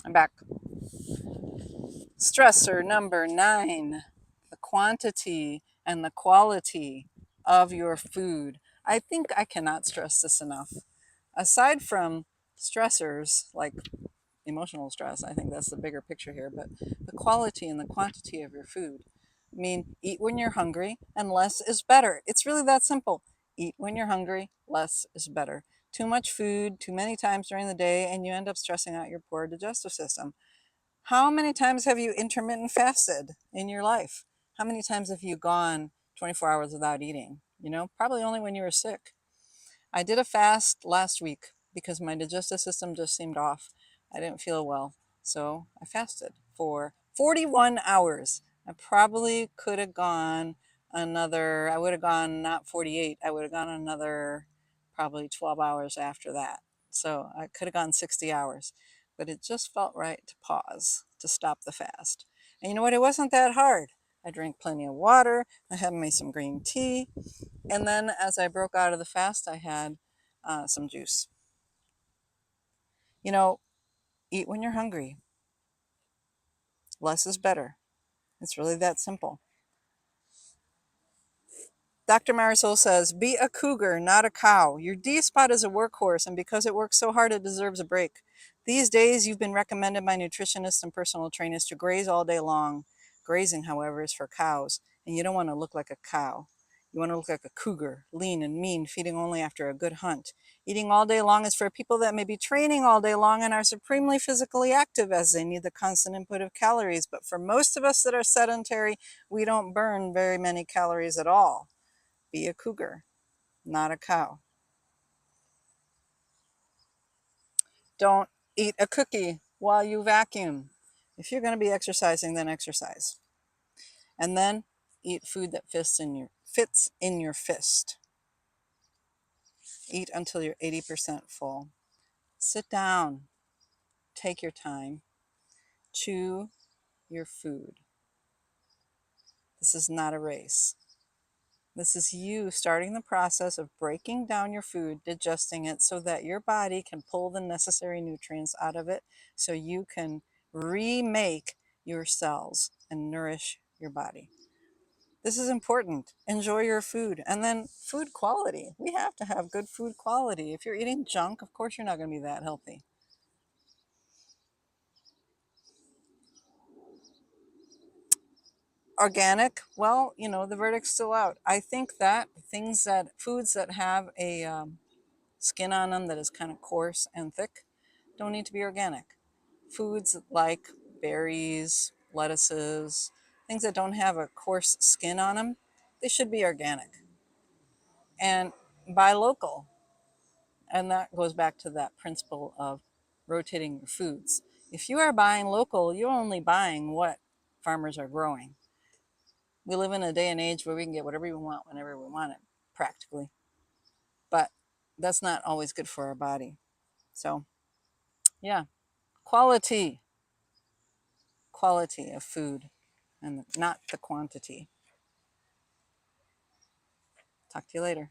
I'm back. Stressor number 9, the quantity and the quality of your food. I think I cannot stress this enough. Aside from stressors like emotional stress, I think that's the bigger picture here, but the quality and the quantity of your food. I mean, eat when you're hungry and less is better. It's really that simple. Eat when you're hungry, less is better. Too much food, too many times during the day, and you end up stressing out your poor digestive system. How many times have you intermittent fasted in your life? How many times have you gone 24 hours without eating? Probably only when you were sick. I did a fast last week because my digestive system just seemed off. I didn't feel well. So I fasted for 41 hours. I probably could have gone I would have gone not 48, I would have gone another probably 12 hours after that. So I could have gone 60 hours, but it just felt right to pause, to stop the fast. And you know what? It wasn't that hard. I drank plenty of water. I had me some green tea. And then as I broke out of the fast, I had some juice. You know, eat when you're hungry. Less is better. It's really that simple. Dr. Marisol says, be a cougar, not a cow. Your D spot is a workhorse, and because it works so hard, it deserves a break. These days, you've been recommended by nutritionists and personal trainers to graze all day long. Grazing, however, is for cows, and you don't want to look like a cow. You want to look like a cougar, lean and mean, feeding only after a good hunt. Eating all day long is for people that may be training all day long and are supremely physically active, as they need the constant input of calories. But for most of us that are sedentary, we don't burn very many calories at all. Be a cougar, not a cow. Don't eat a cookie while you vacuum. If you're going to be exercising, then exercise. And then eat food that fits in your fist. Eat until you're 80% full. Sit down. Take your time. Chew your food. This is not a race. This is you starting the process of breaking down your food, digesting it so that your body can pull the necessary nutrients out of it so you can remake your cells and nourish your body. This is important. Enjoy your food. And then food quality. We have to have good food quality. If you're eating junk, of course you're not going to be that healthy. Organic, well, the verdict's still out. I think that foods that have a skin on them that is kind of coarse and thick don't need to be organic. Foods like berries, lettuces, things that don't have a coarse skin on them, they should be organic. And buy local. And that goes back to that principle of rotating your foods. If you are buying local, you're only buying what farmers are growing. We live in a day and age where we can get whatever we want whenever we want it, practically. But that's not always good for our body. So, yeah, quality, quality of food and not the quantity. Talk to you later.